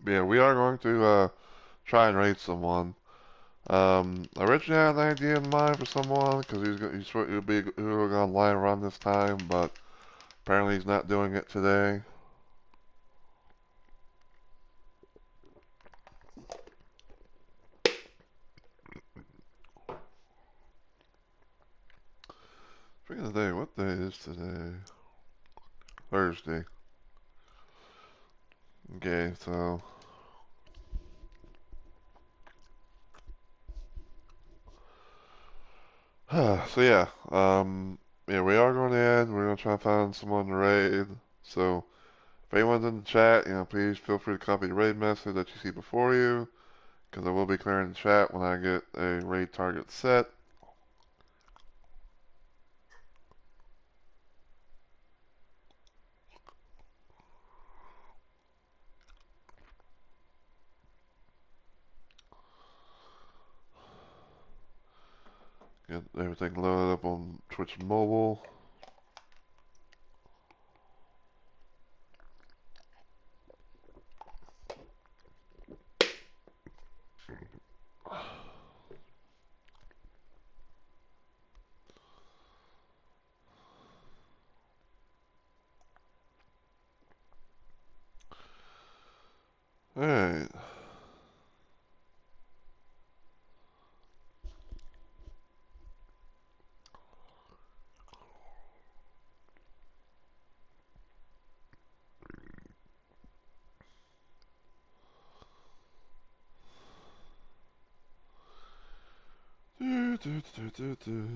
But yeah, we are going to try and raid someone. Originally I had an idea in mind for someone because he would go online around this time, but apparently he's not doing it today. Speaking of the day, what day is today? Thursday. Okay, so so yeah, yeah, we are going to end. We're gonna try to find someone to raid. So if anyone's in the chat, please feel free to copy the raid message that you see before you, because I will be clearing the chat when I get a raid target set. Get everything loaded up on Twitch Mobile. Alright. Do, do, do, do, do.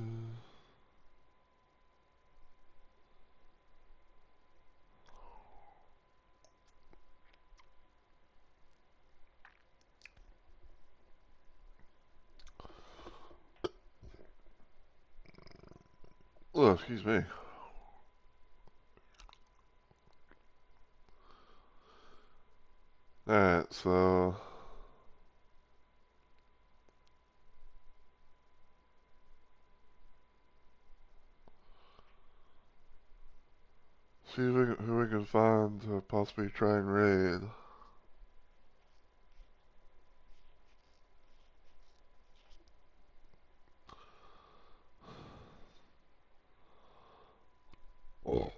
Oh, excuse me. Alright, so see who we can find to possibly try and raid. Oh.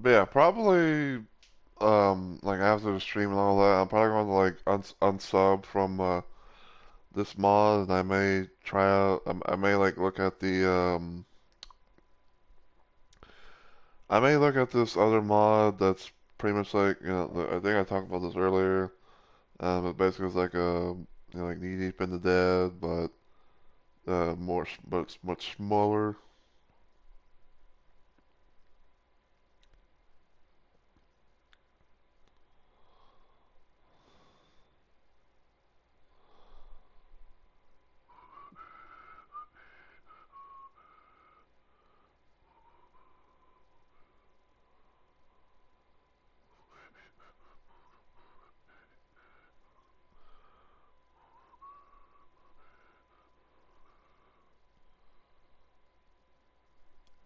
But yeah, probably like after the stream and all that, I'm probably going to like unsub from this mod, and I may try out. I may like look at I may look at this other mod that's pretty much like I think I talked about this earlier. It basically is like like knee deep in the dead, but but it's much smaller.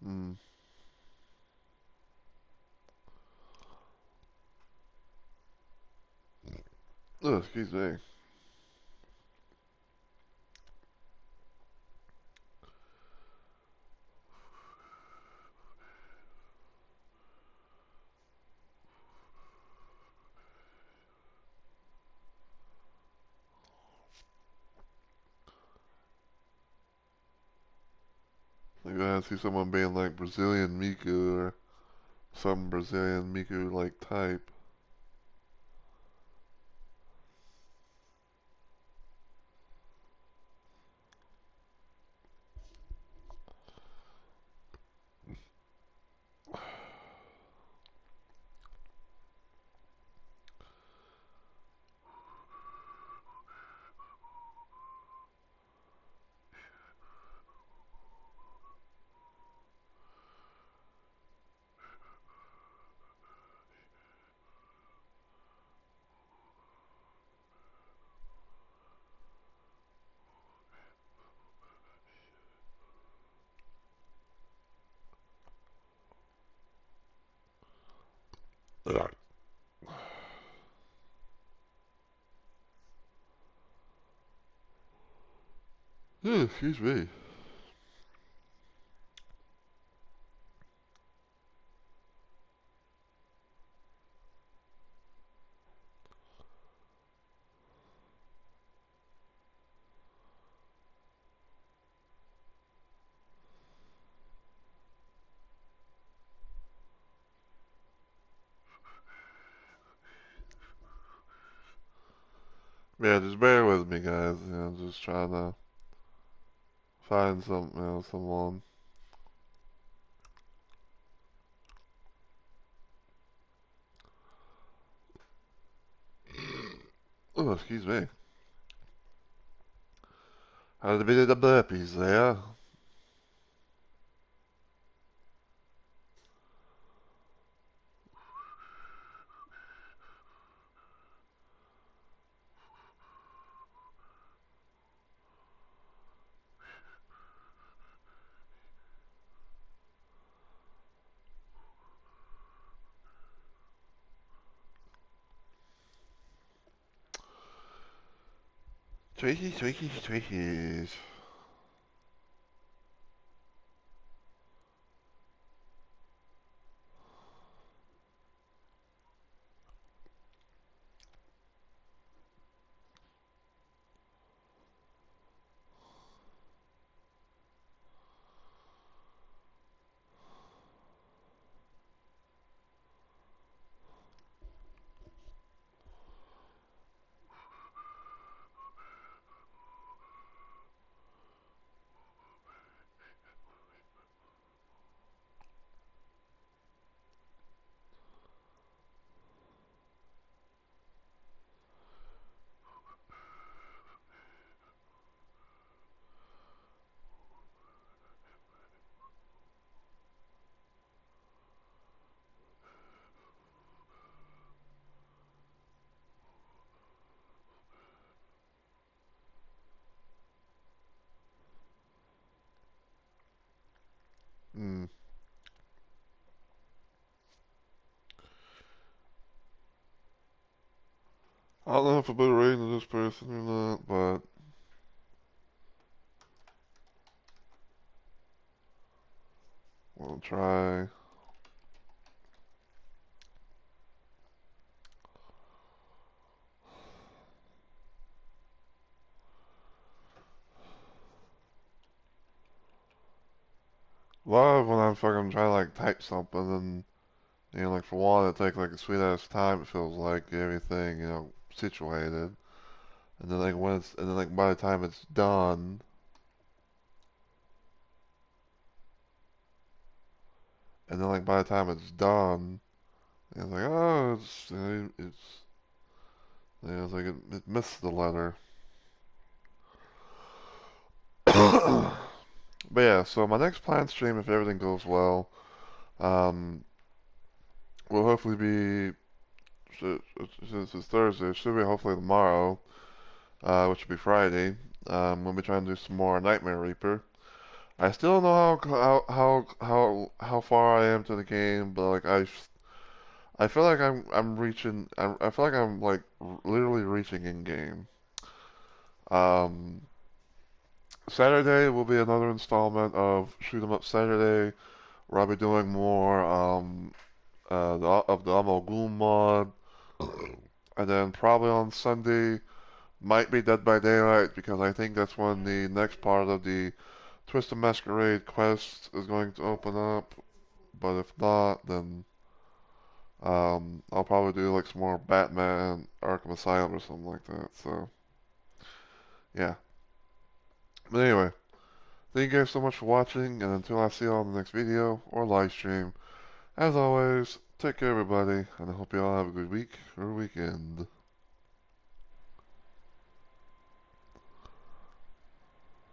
Mm. Oh, excuse me. Like I see someone being like Brazilian Miku or some Brazilian Miku like type. Yeah. Excuse me. Yeah, just bear with me, guys. Just trying to find someone. Oh, excuse me. Had a bit of the burpees there. Twinkies, Twinkies, Twinkies. Hmm. I don't know if I better rating this person or not, but we'll try. Love when I'm fucking trying to like type something and like for one it takes like a sweet ass time it feels like everything, situated. And then like by the time it's done, and then like by the time it's done, it's like, oh, it's like it missed the letter. But yeah, so my next planned stream, if everything goes well, um, will hopefully be since it's Thursday, it should be hopefully tomorrow, which will be Friday. We'll be trying to do some more Nightmare Reaper. I still don't know how far I am to the game, but like I feel like I'm reaching. I feel like I'm like literally reaching in game. Um, Saturday will be another installment of Shoot 'em Up Saturday, where I'll be doing more of the Amalgam mod, and then probably on Sunday might be Dead by Daylight because I think that's when the next part of the Twisted Masquerade quest is going to open up. But if not, then I'll probably do like some more Batman Arkham Asylum or something like that. So yeah. But anyway, thank you guys so much for watching, and until I see you all in the next video or live stream, as always, take care everybody, and I hope you all have a good week or weekend.